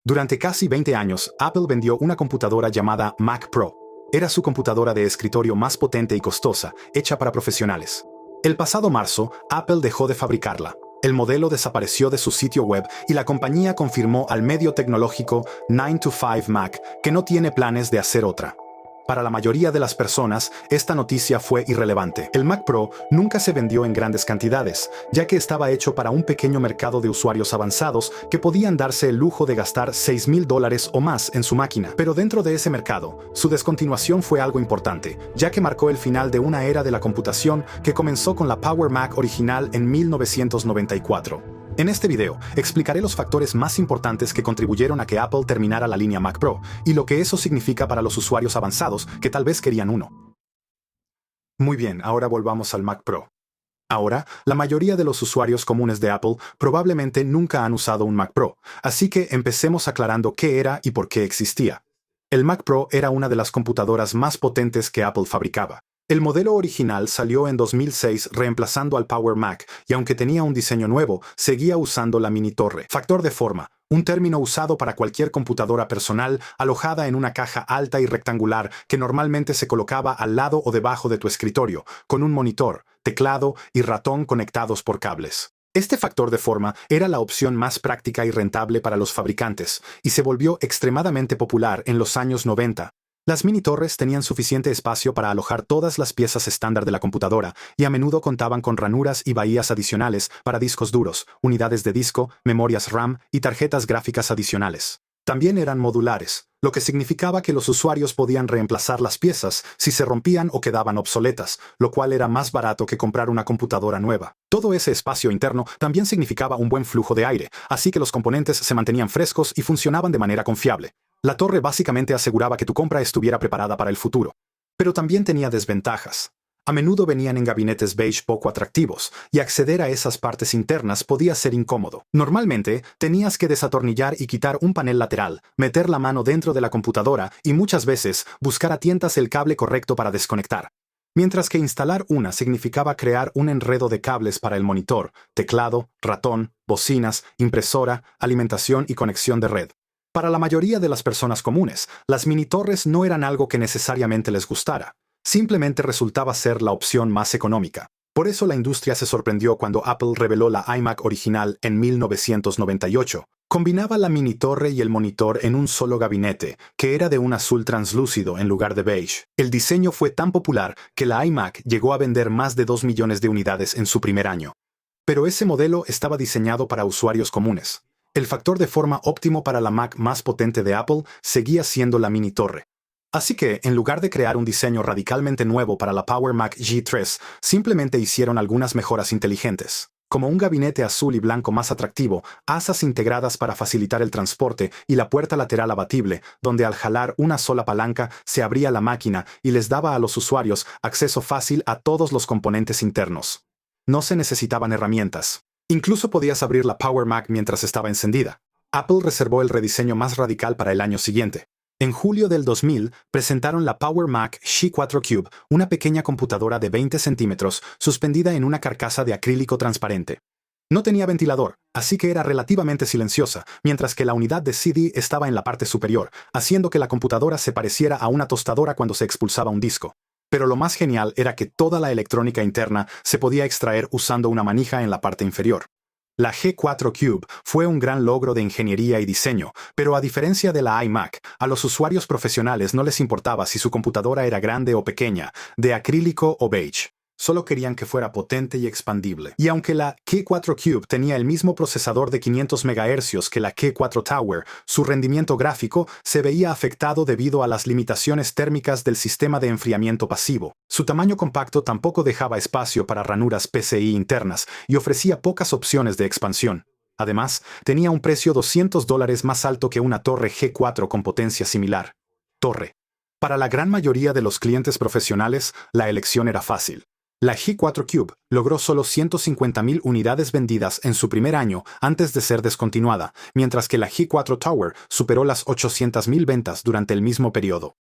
Durante casi 20 años, Apple vendió una computadora llamada Mac Pro. Era su computadora de escritorio más potente y costosa, hecha para profesionales. El pasado marzo, Apple dejó de fabricarla. El modelo desapareció de su sitio web y la compañía confirmó al medio tecnológico 9to5Mac que no tiene planes de hacer otra. Para la mayoría de las personas, esta noticia fue irrelevante. El Mac Pro nunca se vendió en grandes cantidades, ya que estaba hecho para un pequeño mercado de usuarios avanzados que podían darse el lujo de gastar $6,000 o más en su máquina. Pero dentro de ese mercado, su descontinuación fue algo importante, ya que marcó el final de una era de la computación que comenzó con la Power Mac original en 1994. En este video, explicaré los factores más importantes que contribuyeron a que Apple terminara la línea Mac Pro y lo que eso significa para los usuarios avanzados que tal vez querían uno. Muy bien, ahora volvamos al Mac Pro. Ahora, la mayoría de los usuarios comunes de Apple probablemente nunca han usado un Mac Pro, así que empecemos aclarando qué era y por qué existía. El Mac Pro era una de las computadoras más potentes que Apple fabricaba. El modelo original salió en 2006 reemplazando al Power Mac y aunque tenía un diseño nuevo, seguía usando la mini torre. Factor de forma, un término usado para cualquier computadora personal alojada en una caja alta y rectangular que normalmente se colocaba al lado o debajo de tu escritorio, con un monitor, teclado y ratón conectados por cables. Este factor de forma era la opción más práctica y rentable para los fabricantes y se volvió extremadamente popular en los años 90. Las mini torres tenían suficiente espacio para alojar todas las piezas estándar de la computadora y a menudo contaban con ranuras y bahías adicionales para discos duros, unidades de disco, memorias RAM y tarjetas gráficas adicionales. También eran modulares, lo que significaba que los usuarios podían reemplazar las piezas si se rompían o quedaban obsoletas, lo cual era más barato que comprar una computadora nueva. Todo ese espacio interno también significaba un buen flujo de aire, así que los componentes se mantenían frescos y funcionaban de manera confiable. La torre básicamente aseguraba que tu compra estuviera preparada para el futuro. Pero también tenía desventajas. A menudo venían en gabinetes beige poco atractivos, y acceder a esas partes internas podía ser incómodo. Normalmente, tenías que desatornillar y quitar un panel lateral, meter la mano dentro de la computadora y muchas veces buscar a tientas el cable correcto para desconectar. Mientras que instalar una significaba crear un enredo de cables para el monitor, teclado, ratón, bocinas, impresora, alimentación y conexión de red. Para la mayoría de las personas comunes, las mini torres no eran algo que necesariamente les gustara. Simplemente resultaba ser la opción más económica. Por eso la industria se sorprendió cuando Apple reveló la iMac original en 1998. Combinaba la mini torre y el monitor en un solo gabinete, que era de un azul translúcido en lugar de beige. El diseño fue tan popular que la iMac llegó a vender más de 2 millones de unidades en su primer año. Pero ese modelo estaba diseñado para usuarios comunes. El factor de forma óptimo para la Mac más potente de Apple seguía siendo la mini torre. Así que, en lugar de crear un diseño radicalmente nuevo para la Power Mac G3, simplemente hicieron algunas mejoras inteligentes. Como un gabinete azul y blanco más atractivo, asas integradas para facilitar el transporte y la puerta lateral abatible, donde al jalar una sola palanca se abría la máquina y les daba a los usuarios acceso fácil a todos los componentes internos. No se necesitaban herramientas. Incluso podías abrir la Power Mac mientras estaba encendida. Apple reservó el rediseño más radical para el año siguiente. En julio del 2000, presentaron la Power Mac G4 Cube, una pequeña computadora de 20 centímetros suspendida en una carcasa de acrílico transparente. No tenía ventilador, así que era relativamente silenciosa, mientras que la unidad de CD estaba en la parte superior, haciendo que la computadora se pareciera a una tostadora cuando se expulsaba un disco. Pero lo más genial era que toda la electrónica interna se podía extraer usando una manija en la parte inferior. La G4 Cube fue un gran logro de ingeniería y diseño, pero a diferencia de la iMac, a los usuarios profesionales no les importaba si su computadora era grande o pequeña, de acrílico o beige. Solo querían que fuera potente y expandible. Y aunque la G4 Cube tenía el mismo procesador de 500 MHz que la G4 Tower, su rendimiento gráfico se veía afectado debido a las limitaciones térmicas del sistema de enfriamiento pasivo. Su tamaño compacto tampoco dejaba espacio para ranuras PCI internas y ofrecía pocas opciones de expansión. Además, tenía un precio $200 más alto que una torre G4 con potencia similar. Torre. Para la gran mayoría de los clientes profesionales, la elección era fácil. La G4 Cube logró solo 150,000 unidades vendidas en su primer año antes de ser descontinuada, mientras que la G4 Tower superó las 800,000 ventas durante el mismo periodo.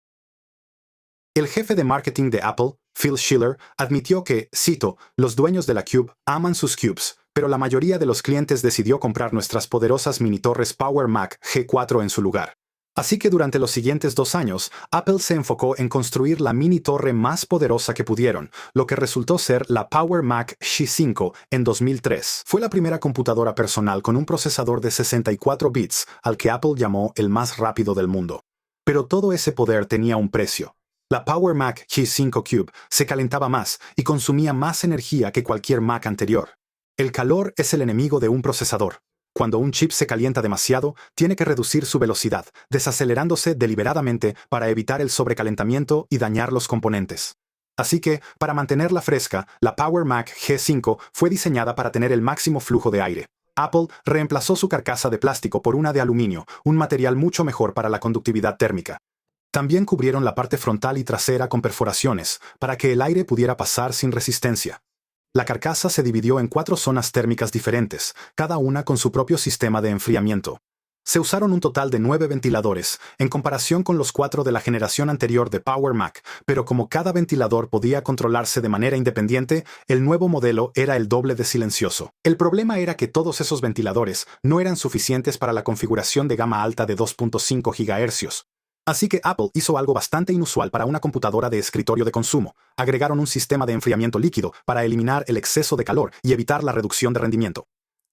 El jefe de marketing de Apple, Phil Schiller, admitió que, cito, «Los dueños de la Cube aman sus cubes, pero la mayoría de los clientes decidió comprar nuestras poderosas mini torres Power Mac G4 en su lugar. Así que durante los siguientes 2 años, Apple se enfocó en construir la mini torre más poderosa que pudieron, lo que resultó ser la Power Mac G5 en 2003. Fue la primera computadora personal con un procesador de 64 bits, al que Apple llamó el más rápido del mundo. Pero todo ese poder tenía un precio. La Power Mac G5 Cube se calentaba más y consumía más energía que cualquier Mac anterior. El calor es el enemigo de un procesador. Cuando un chip se calienta demasiado, tiene que reducir su velocidad, desacelerándose deliberadamente para evitar el sobrecalentamiento y dañar los componentes. Así que, para mantenerla fresca, la Power Mac G5 fue diseñada para tener el máximo flujo de aire. Apple reemplazó su carcasa de plástico por una de aluminio, un material mucho mejor para la conductividad térmica. También cubrieron la parte frontal y trasera con perforaciones, para que el aire pudiera pasar sin resistencia. La carcasa se dividió en 4 zonas térmicas diferentes, cada una con su propio sistema de enfriamiento. Se usaron un total de 9 ventiladores, en comparación con los 4 de la generación anterior de Power Mac, pero como cada ventilador podía controlarse de manera independiente, el nuevo modelo era el doble de silencioso. El problema era que todos esos ventiladores no eran suficientes para la configuración de gama alta de 2.5 GHz. Así que Apple hizo algo bastante inusual para una computadora de escritorio de consumo. Agregaron un sistema de enfriamiento líquido para eliminar el exceso de calor y evitar la reducción de rendimiento.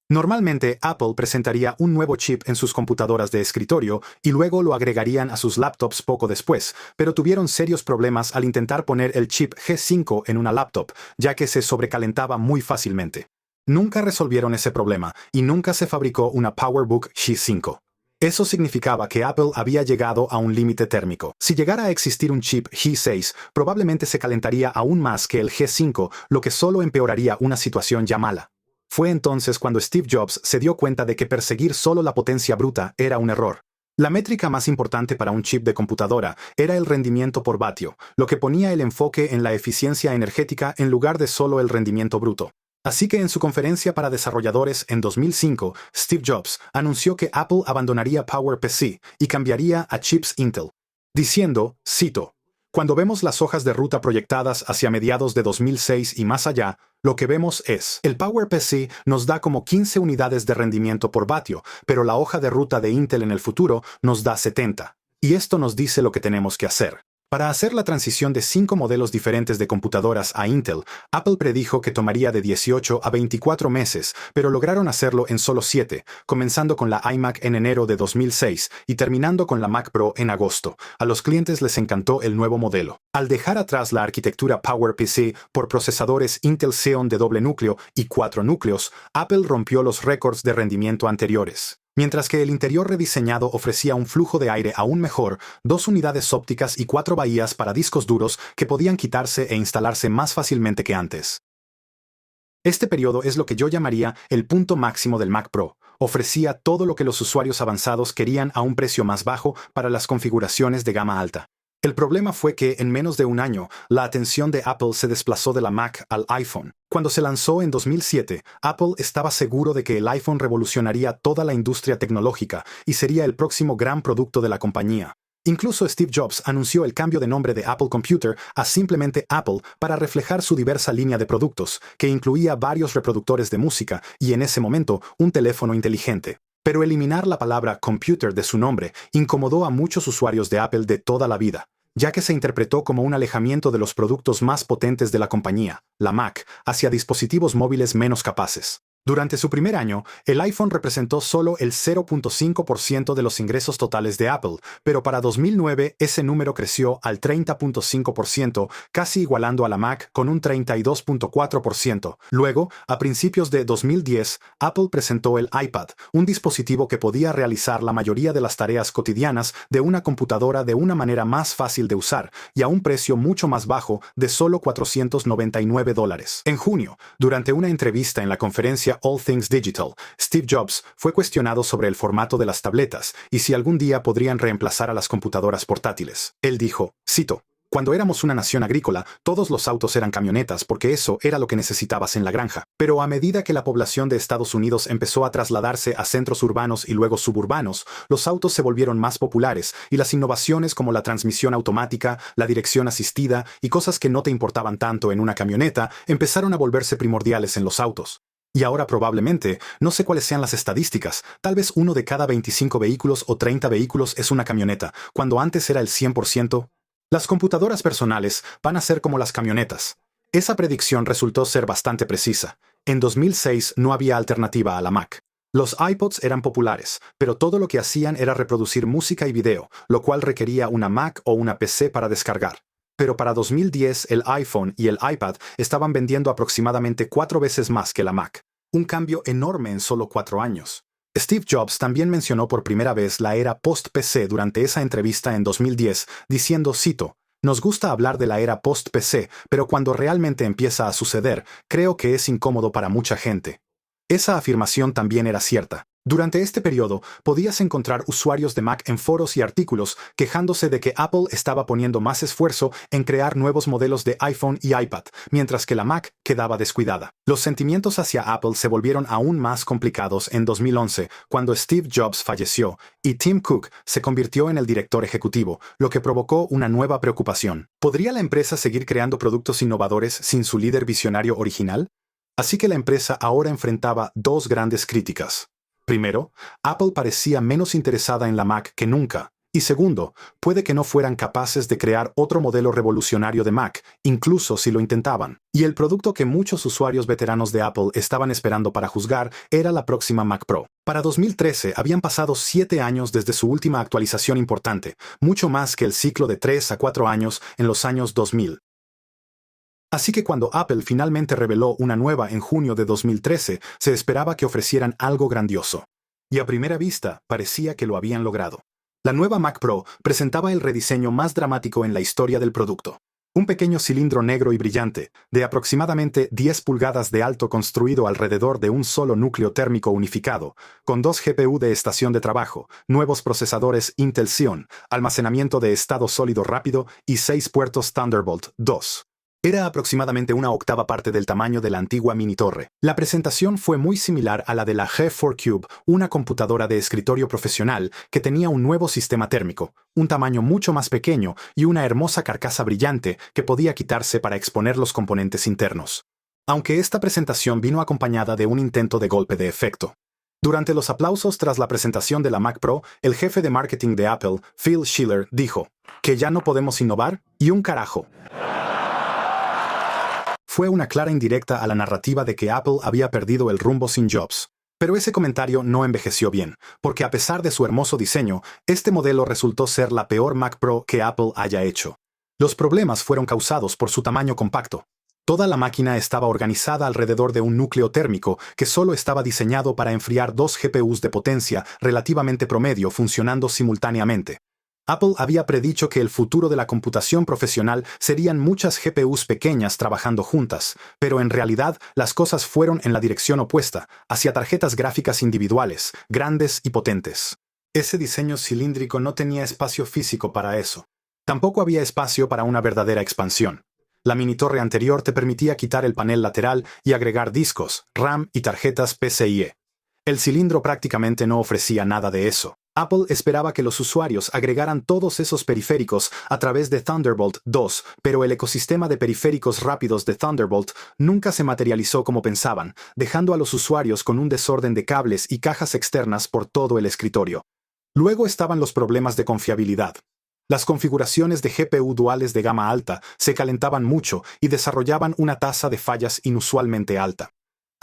Normalmente, Apple presentaría un nuevo chip en sus computadoras de escritorio y luego lo agregarían a sus laptops poco después, pero tuvieron serios problemas al intentar poner el chip G5 en una laptop, ya que se sobrecalentaba muy fácilmente. Nunca resolvieron ese problema y nunca se fabricó una PowerBook G5. Eso significaba que Apple había llegado a un límite térmico. Si llegara a existir un chip G6, probablemente se calentaría aún más que el G5, lo que solo empeoraría una situación ya mala. Fue entonces cuando Steve Jobs se dio cuenta de que perseguir solo la potencia bruta era un error. La métrica más importante para un chip de computadora era el rendimiento por vatio, lo que ponía el enfoque en la eficiencia energética en lugar de solo el rendimiento bruto. Así que en su conferencia para desarrolladores en 2005, Steve Jobs anunció que Apple abandonaría PowerPC y cambiaría a chips Intel, diciendo, cito, «Cuando vemos las hojas de ruta proyectadas hacia mediados de 2006 y más allá, lo que vemos es, el PowerPC nos da como 15 unidades de rendimiento por vatio, pero la hoja de ruta de Intel en el futuro nos da 70. Y esto nos dice lo que tenemos que hacer». Para hacer la transición de 5 modelos diferentes de computadoras a Intel, Apple predijo que tomaría de 18 a 24 meses, pero lograron hacerlo en solo 7, comenzando con la iMac en enero de 2006 y terminando con la Mac Pro en agosto. A los clientes les encantó el nuevo modelo. Al dejar atrás la arquitectura PowerPC por procesadores Intel Xeon de doble núcleo y 4 núcleos, Apple rompió los récords de rendimiento anteriores. Mientras que el interior rediseñado ofrecía un flujo de aire aún mejor, 2 unidades ópticas y 4 bahías para discos duros que podían quitarse e instalarse más fácilmente que antes. Este periodo es lo que yo llamaría el punto máximo del Mac Pro. Ofrecía todo lo que los usuarios avanzados querían a un precio más bajo para las configuraciones de gama alta. El problema fue que, en menos de un año, la atención de Apple se desplazó de la Mac al iPhone. Cuando se lanzó en 2007, Apple estaba seguro de que el iPhone revolucionaría toda la industria tecnológica y sería el próximo gran producto de la compañía. Incluso Steve Jobs anunció el cambio de nombre de Apple Computer a simplemente Apple para reflejar su diversa línea de productos, que incluía varios reproductores de música y, en ese momento, un teléfono inteligente. Pero eliminar la palabra computer de su nombre incomodó a muchos usuarios de Apple de toda la vida, ya que se interpretó como un alejamiento de los productos más potentes de la compañía, la Mac, hacia dispositivos móviles menos capaces. Durante su primer año, el iPhone representó solo el 0.5% de los ingresos totales de Apple, pero para 2009 ese número creció al 30.5%, casi igualando a la Mac con un 32.4%. Luego, a principios de 2010, Apple presentó el iPad, un dispositivo que podía realizar la mayoría de las tareas cotidianas de una computadora de una manera más fácil de usar y a un precio mucho más bajo de solo $499. En junio, durante una entrevista en la conferencia All Things Digital, Steve Jobs fue cuestionado sobre el formato de las tabletas y si algún día podrían reemplazar a las computadoras portátiles. Él dijo, cito, «Cuando éramos una nación agrícola, todos los autos eran camionetas porque eso era lo que necesitabas en la granja. Pero a medida que la población de Estados Unidos empezó a trasladarse a centros urbanos y luego suburbanos, los autos se volvieron más populares y las innovaciones como la transmisión automática, la dirección asistida y cosas que no te importaban tanto en una camioneta empezaron a volverse primordiales en los autos. Y ahora probablemente, no sé cuáles sean las estadísticas, tal vez uno de cada 25 vehículos o 30 vehículos es una camioneta, cuando antes era el 100%. Las computadoras personales van a ser como las camionetas. Esa predicción resultó ser bastante precisa. En 2006 no había alternativa a la Mac. Los iPods eran populares, pero todo lo que hacían era reproducir música y video, lo cual requería una Mac o una PC para descargar. Pero para 2010 el iPhone y el iPad estaban vendiendo aproximadamente 4 veces más que la Mac. Un cambio enorme en solo 4 años. Steve Jobs también mencionó por primera vez la era post-PC durante esa entrevista en 2010, diciendo, cito, «Nos gusta hablar de la era post-PC, pero cuando realmente empieza a suceder, creo que es incómodo para mucha gente». Esa afirmación también era cierta. Durante este periodo, podías encontrar usuarios de Mac en foros y artículos quejándose de que Apple estaba poniendo más esfuerzo en crear nuevos modelos de iPhone y iPad, mientras que la Mac quedaba descuidada. Los sentimientos hacia Apple se volvieron aún más complicados en 2011, cuando Steve Jobs falleció y Tim Cook se convirtió en el director ejecutivo, lo que provocó una nueva preocupación. ¿Podría la empresa seguir creando productos innovadores sin su líder visionario original? Así que la empresa ahora enfrentaba dos grandes críticas. Primero, Apple parecía menos interesada en la Mac que nunca. Y segundo, puede que no fueran capaces de crear otro modelo revolucionario de Mac, incluso si lo intentaban. Y el producto que muchos usuarios veteranos de Apple estaban esperando para juzgar era la próxima Mac Pro. Para 2013 habían pasado 7 años desde su última actualización importante, mucho más que el ciclo de 3 a 4 años en los años 2000. Así que cuando Apple finalmente reveló una nueva en junio de 2013, se esperaba que ofrecieran algo grandioso. Y a primera vista, parecía que lo habían logrado. La nueva Mac Pro presentaba el rediseño más dramático en la historia del producto. Un pequeño cilindro negro y brillante, de aproximadamente 10 pulgadas de alto construido alrededor de un solo núcleo térmico unificado, con 2 GPU de estación de trabajo, nuevos procesadores Intel Xeon, almacenamiento de estado sólido rápido y 6 puertos Thunderbolt 2. Era aproximadamente una octava parte del tamaño de la antigua mini torre. La presentación fue muy similar a la de la G4 Cube, una computadora de escritorio profesional que tenía un nuevo sistema térmico, un tamaño mucho más pequeño y una hermosa carcasa brillante que podía quitarse para exponer los componentes internos. Aunque esta presentación vino acompañada de un intento de golpe de efecto. Durante los aplausos tras la presentación de la Mac Pro, el jefe de marketing de Apple, Phil Schiller, dijo, ¿que ya no podemos innovar? ¡Y un carajo! Fue una clara indirecta a la narrativa de que Apple había perdido el rumbo sin Jobs. Pero ese comentario no envejeció bien, porque a pesar de su hermoso diseño, este modelo resultó ser la peor Mac Pro que Apple haya hecho. Los problemas fueron causados por su tamaño compacto. Toda la máquina estaba organizada alrededor de un núcleo térmico que solo estaba diseñado para enfriar 2 GPUs de potencia relativamente promedio funcionando simultáneamente. Apple había predicho que el futuro de la computación profesional serían muchas GPUs pequeñas trabajando juntas, pero en realidad las cosas fueron en la dirección opuesta, hacia tarjetas gráficas individuales, grandes y potentes. Ese diseño cilíndrico no tenía espacio físico para eso. Tampoco había espacio para una verdadera expansión. La mini torre anterior te permitía quitar el panel lateral y agregar discos, RAM y tarjetas PCIe. El cilindro prácticamente no ofrecía nada de eso. Apple esperaba que los usuarios agregaran todos esos periféricos a través de Thunderbolt 2, pero el ecosistema de periféricos rápidos de Thunderbolt nunca se materializó como pensaban, dejando a los usuarios con un desorden de cables y cajas externas por todo el escritorio. Luego estaban los problemas de confiabilidad. Las configuraciones de GPU duales de gama alta se calentaban mucho y desarrollaban una tasa de fallas inusualmente alta.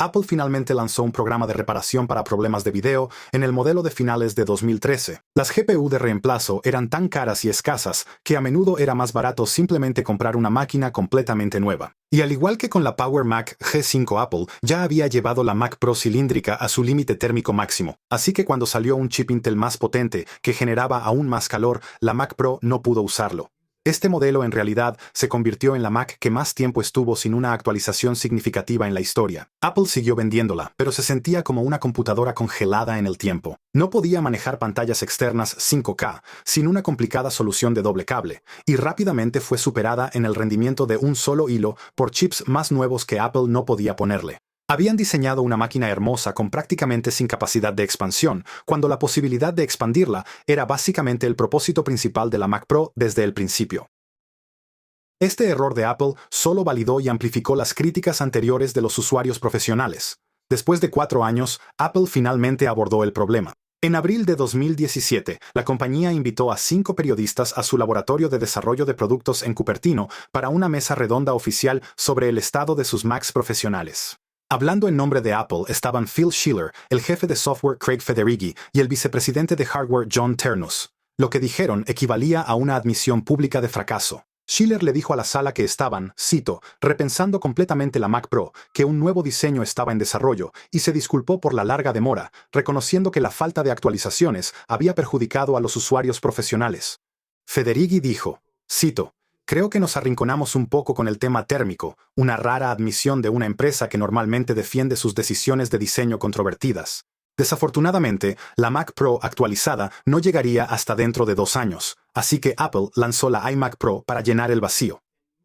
Apple finalmente lanzó un programa de reparación para problemas de video en el modelo de finales de 2013. Las GPU de reemplazo eran tan caras y escasas que a menudo era más barato simplemente comprar una máquina completamente nueva. Y al igual que con la Power Mac G5 Apple, ya había llevado la Mac Pro cilíndrica a su límite térmico máximo. Así que cuando salió un chip Intel más potente que generaba aún más calor, la Mac Pro no pudo usarlo. Este modelo en realidad se convirtió en la Mac que más tiempo estuvo sin una actualización significativa en la historia. Apple siguió vendiéndola, pero se sentía como una computadora congelada en el tiempo. No podía manejar pantallas externas 5K sin una complicada solución de doble cable, y rápidamente fue superada en el rendimiento de un solo hilo por chips más nuevos que Apple no podía ponerle. Habían diseñado una máquina hermosa con prácticamente sin capacidad de expansión, cuando la posibilidad de expandirla era básicamente el propósito principal de la Mac Pro desde el principio. Este error de Apple solo validó y amplificó las críticas anteriores de los usuarios profesionales. Después de 4 años, Apple finalmente abordó el problema. En abril de 2017, la compañía invitó a 5 periodistas a su laboratorio de desarrollo de productos en Cupertino para una mesa redonda oficial sobre el estado de sus Macs profesionales. Hablando en nombre de Apple estaban Phil Schiller, el jefe de software Craig Federighi y el vicepresidente de hardware John Ternus. Lo que dijeron equivalía a una admisión pública de fracaso. Schiller le dijo a la sala que estaban, cito, repensando completamente la Mac Pro, que un nuevo diseño estaba en desarrollo, y se disculpó por la larga demora, reconociendo que la falta de actualizaciones había perjudicado a los usuarios profesionales. Federighi dijo, cito, creo que nos arrinconamos un poco con el tema térmico, una rara admisión de una empresa que normalmente defiende sus decisiones de diseño controvertidas. Desafortunadamente, la Mac Pro actualizada no llegaría hasta dentro de 2 años, así que Apple lanzó la iMac Pro para llenar el vacío.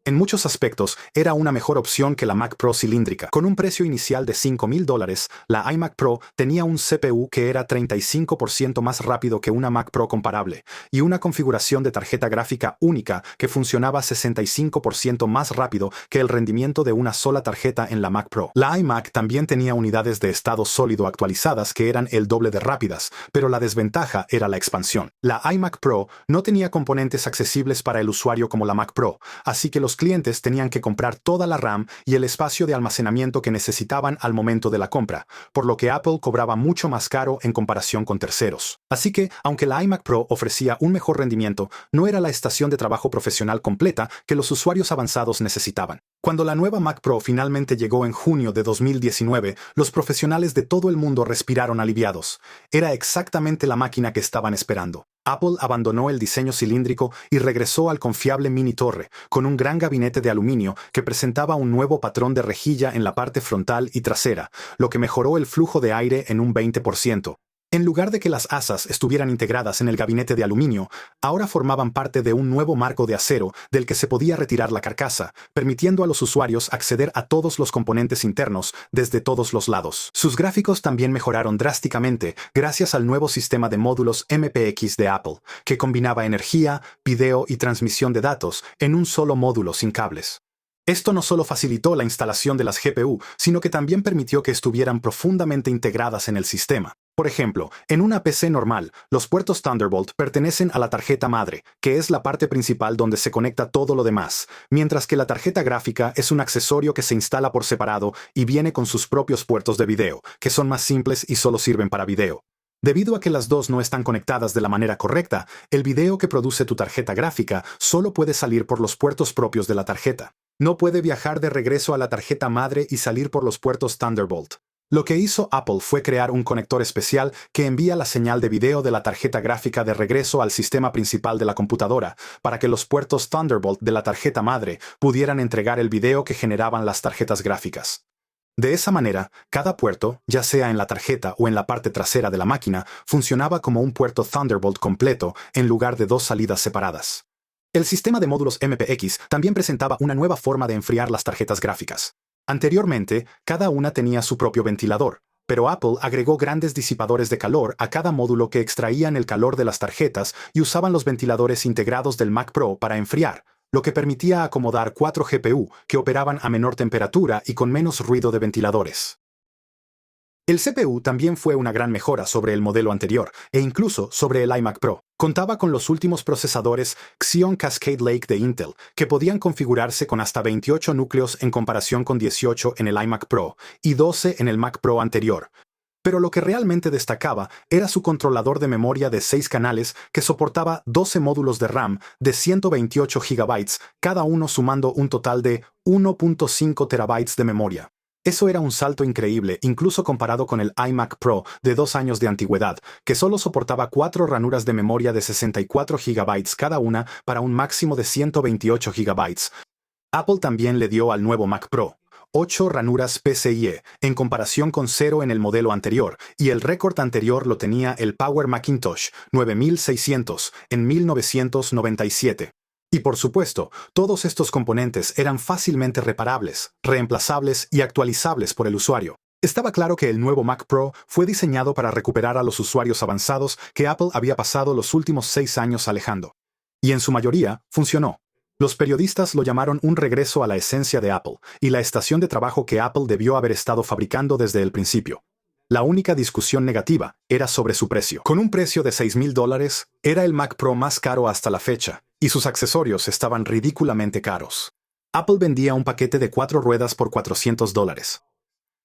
En muchos aspectos, era una mejor opción que la Mac Pro cilíndrica. Con un precio inicial de $5,000, la iMac Pro tenía un CPU que era 35% más rápido que una Mac Pro comparable, y una configuración de tarjeta gráfica única que funcionaba 65% más rápido que el rendimiento de una sola tarjeta en la Mac Pro. La iMac también tenía unidades de estado sólido actualizadas que eran el doble de rápidas, pero la desventaja era la expansión. La iMac Pro no tenía componentes accesibles para el usuario como la Mac Pro, así que los clientes tenían que comprar toda la RAM y el espacio de almacenamiento que necesitaban al momento de la compra, por lo que Apple cobraba mucho más caro en comparación con terceros. Así que, aunque la iMac Pro ofrecía un mejor rendimiento, no era la estación de trabajo profesional completa que los usuarios avanzados necesitaban. Cuando la nueva Mac Pro finalmente llegó en junio de 2019, los profesionales de todo el mundo respiraron aliviados. Era exactamente la máquina que estaban esperando. Apple abandonó el diseño cilíndrico y regresó al confiable mini torre, con un gran gabinete de aluminio que presentaba un nuevo patrón de rejilla en la parte frontal y trasera, lo que mejoró el flujo de aire en un 20%. En lugar de que las asas estuvieran integradas en el gabinete de aluminio, ahora formaban parte de un nuevo marco de acero del que se podía retirar la carcasa, permitiendo a los usuarios acceder a todos los componentes internos desde todos los lados. Sus gráficos también mejoraron drásticamente gracias al nuevo sistema de módulos MPX de Apple, que combinaba energía, video y transmisión de datos en un solo módulo sin cables. Esto no solo facilitó la instalación de las GPU, sino que también permitió que estuvieran profundamente integradas en el sistema. Por ejemplo, en una PC normal, los puertos Thunderbolt pertenecen a la tarjeta madre, que es la parte principal donde se conecta todo lo demás, mientras que la tarjeta gráfica es un accesorio que se instala por separado y viene con sus propios puertos de video, que son más simples y solo sirven para video. Debido a que las dos no están conectadas de la manera correcta, el video que produce tu tarjeta gráfica solo puede salir por los puertos propios de la tarjeta. No puede viajar de regreso a la tarjeta madre y salir por los puertos Thunderbolt. Lo que hizo Apple fue crear un conector especial que envía la señal de video de la tarjeta gráfica de regreso al sistema principal de la computadora, para que los puertos Thunderbolt de la tarjeta madre pudieran entregar el video que generaban las tarjetas gráficas. De esa manera, cada puerto, ya sea en la tarjeta o en la parte trasera de la máquina, funcionaba como un puerto Thunderbolt completo en lugar de 2 salidas separadas. El sistema de módulos MPX también presentaba una nueva forma de enfriar las tarjetas gráficas. Anteriormente, cada una tenía su propio ventilador, pero Apple agregó grandes disipadores de calor a cada módulo que extraían el calor de las tarjetas y usaban los ventiladores integrados del Mac Pro para enfriar, lo que permitía acomodar 4 GPU que operaban a menor temperatura y con menos ruido de ventiladores. El CPU también fue una gran mejora sobre el modelo anterior, e incluso sobre el iMac Pro. Contaba con los últimos procesadores Xeon Cascade Lake de Intel, que podían configurarse con hasta 28 núcleos en comparación con 18 en el iMac Pro y 12 en el Mac Pro anterior. Pero lo que realmente destacaba era su controlador de memoria de 6 canales que soportaba 12 módulos de RAM de 128 GB, cada uno sumando un total de 1.5 TB de memoria. Eso era un salto increíble, incluso comparado con el iMac Pro de 2 años de antigüedad, que solo soportaba 4 ranuras de memoria de 64 GB cada una para un máximo de 128 GB. Apple también le dio al nuevo Mac Pro 8 ranuras PCIe, en comparación con 0 en el modelo anterior, y el récord anterior lo tenía el Power Macintosh 9600 en 1997. Y por supuesto, todos estos componentes eran fácilmente reparables, reemplazables y actualizables por el usuario. Estaba claro que el nuevo Mac Pro fue diseñado para recuperar a los usuarios avanzados que Apple había pasado los últimos 6 años alejando. Y en su mayoría, funcionó. Los periodistas lo llamaron un regreso a la esencia de Apple y la estación de trabajo que Apple debió haber estado fabricando desde el principio. La única discusión negativa era sobre su precio. Con un precio de $6,000, era el Mac Pro más caro hasta la fecha, y sus accesorios estaban ridículamente caros. Apple vendía un paquete de 4 ruedas por $400.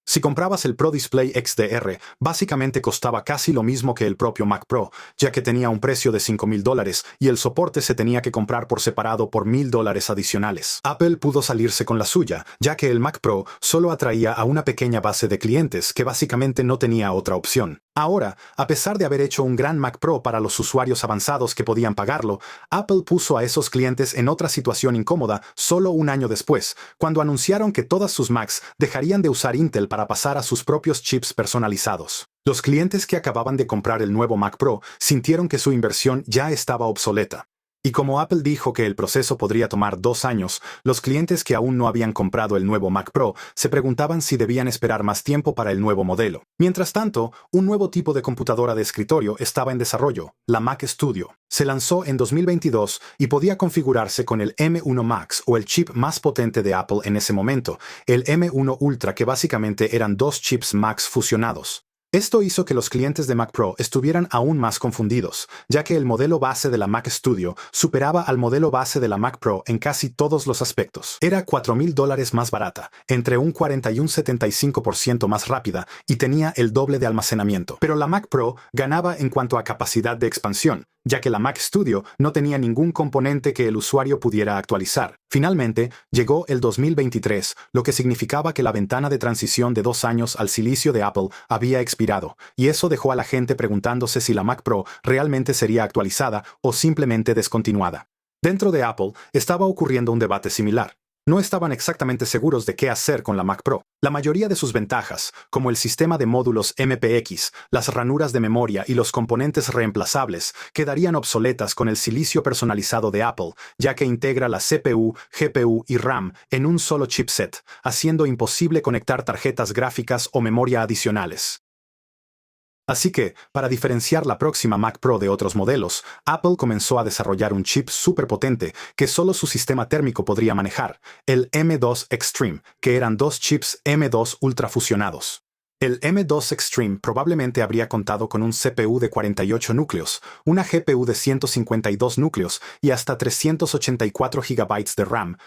Si comprabas el Pro Display XDR, básicamente costaba casi lo mismo que el propio Mac Pro, ya que tenía un precio de $5,000 y el soporte se tenía que comprar por separado por $1,000 adicionales. Apple pudo salirse con la suya, ya que el Mac Pro solo atraía a una pequeña base de clientes que básicamente no tenía otra opción. Ahora, a pesar de haber hecho un gran Mac Pro para los usuarios avanzados que podían pagarlo, Apple puso a esos clientes en otra situación incómoda solo un año después, cuando anunciaron que todas sus Macs dejarían de usar Intel para pasar a sus propios chips personalizados. Los clientes que acababan de comprar el nuevo Mac Pro sintieron que su inversión ya estaba obsoleta. Y como Apple dijo que el proceso podría tomar 2 años, los clientes que aún no habían comprado el nuevo Mac Pro se preguntaban si debían esperar más tiempo para el nuevo modelo. Mientras tanto, un nuevo tipo de computadora de escritorio estaba en desarrollo, la Mac Studio. Se lanzó en 2022 y podía configurarse con el M1 Max o el chip más potente de Apple en ese momento, el M1 Ultra, que básicamente eran 2 chips Max fusionados. Esto hizo que los clientes de Mac Pro estuvieran aún más confundidos, ya que el modelo base de la Mac Studio superaba al modelo base de la Mac Pro en casi todos los aspectos. Era $4,000 más barata, entre un 40 y un 75% más rápida, y tenía el doble de almacenamiento. Pero la Mac Pro ganaba en cuanto a capacidad de expansión, ya que la Mac Studio no tenía ningún componente que el usuario pudiera actualizar. Finalmente, llegó el 2023, lo que significaba que la ventana de transición de 2 años al silicio de Apple había expirado, y eso dejó a la gente preguntándose si la Mac Pro realmente sería actualizada o simplemente descontinuada. Dentro de Apple estaba ocurriendo un debate similar. No estaban exactamente seguros de qué hacer con la Mac Pro. La mayoría de sus ventajas, como el sistema de módulos MPX, las ranuras de memoria y los componentes reemplazables, quedarían obsoletas con el silicio personalizado de Apple, ya que integra la CPU, GPU y RAM en un solo chipset, haciendo imposible conectar tarjetas gráficas o memoria adicionales. Así que, para diferenciar la próxima Mac Pro de otros modelos, Apple comenzó a desarrollar un chip superpotente que solo su sistema térmico podría manejar, el M2 Extreme, que eran 2 chips M2 Ultra fusionados. El M2 Extreme probablemente habría contado con un CPU de 48 núcleos, una GPU de 152 núcleos y hasta 384 GB de RAM,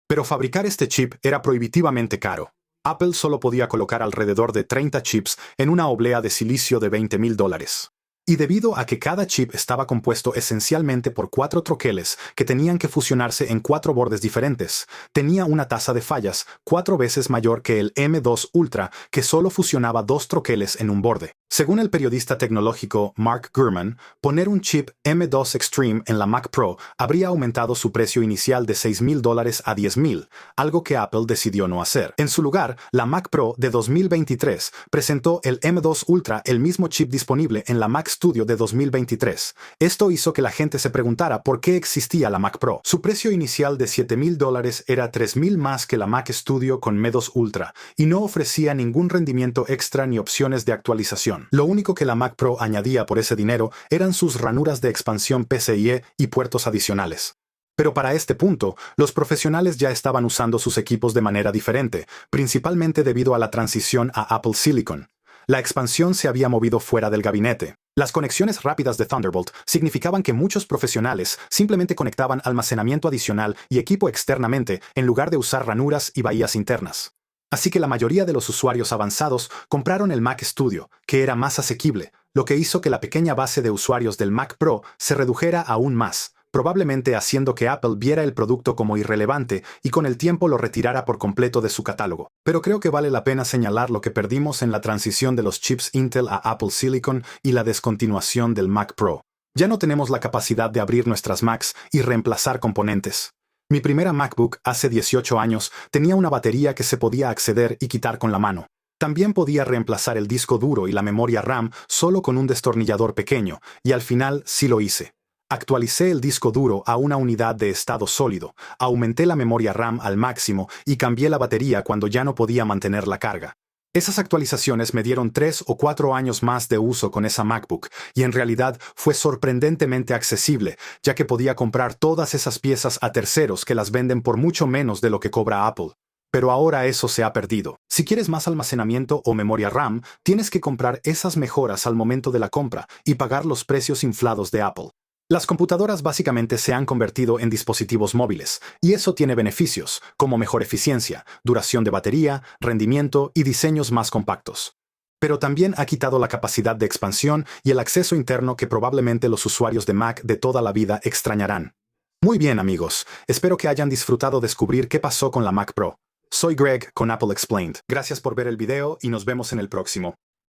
pero fabricar este chip era prohibitivamente caro. Apple solo podía colocar alrededor de 30 chips en una oblea de silicio de $20,000. Y debido a que cada chip estaba compuesto esencialmente por 4 troqueles que tenían que fusionarse en 4 bordes diferentes, tenía una tasa de fallas 4 veces mayor que el M2 Ultra, que solo fusionaba 2 troqueles en un borde. Según el periodista tecnológico Mark Gurman, poner un chip M2 Extreme en la Mac Pro habría aumentado su precio inicial de $6,000 a $10,000, algo que Apple decidió no hacer. En su lugar, la Mac Pro de 2023 presentó el M2 Ultra, el mismo chip disponible en la Mac Studio de 2023. Esto hizo que la gente se preguntara por qué existía la Mac Pro. Su precio inicial de $7,000 era $3,000 más que la Mac Studio con M2 Ultra, y no ofrecía ningún rendimiento extra ni opciones de actualización. Lo único que la Mac Pro añadía por ese dinero eran sus ranuras de expansión PCIe y puertos adicionales. Pero para este punto, los profesionales ya estaban usando sus equipos de manera diferente, principalmente debido a la transición a Apple Silicon. La expansión se había movido fuera del gabinete. Las conexiones rápidas de Thunderbolt significaban que muchos profesionales simplemente conectaban almacenamiento adicional y equipo externamente en lugar de usar ranuras y bahías internas. Así que la mayoría de los usuarios avanzados compraron el Mac Studio, que era más asequible, lo que hizo que la pequeña base de usuarios del Mac Pro se redujera aún más, probablemente haciendo que Apple viera el producto como irrelevante y con el tiempo lo retirara por completo de su catálogo. Pero creo que vale la pena señalar lo que perdimos en la transición de los chips Intel a Apple Silicon y la descontinuación del Mac Pro. Ya no tenemos la capacidad de abrir nuestras Macs y reemplazar componentes. Mi primera MacBook hace 18 años tenía una batería que se podía acceder y quitar con la mano. También podía reemplazar el disco duro y la memoria RAM solo con un destornillador pequeño, y al final sí lo hice. Actualicé el disco duro a una unidad de estado sólido, aumenté la memoria RAM al máximo y cambié la batería cuando ya no podía mantener la carga. Esas actualizaciones me dieron 3 o 4 años más de uso con esa MacBook, y en realidad fue sorprendentemente accesible, ya que podía comprar todas esas piezas a terceros que las venden por mucho menos de lo que cobra Apple. Pero ahora eso se ha perdido. Si quieres más almacenamiento o memoria RAM, tienes que comprar esas mejoras al momento de la compra y pagar los precios inflados de Apple. Las computadoras básicamente se han convertido en dispositivos móviles, y eso tiene beneficios, como mejor eficiencia, duración de batería, rendimiento y diseños más compactos. Pero también ha quitado la capacidad de expansión y el acceso interno que probablemente los usuarios de Mac de toda la vida extrañarán. Muy bien, amigos, espero que hayan disfrutado descubrir qué pasó con la Mac Pro. Soy Greg con Apple Explained. Gracias por ver el video y nos vemos en el próximo.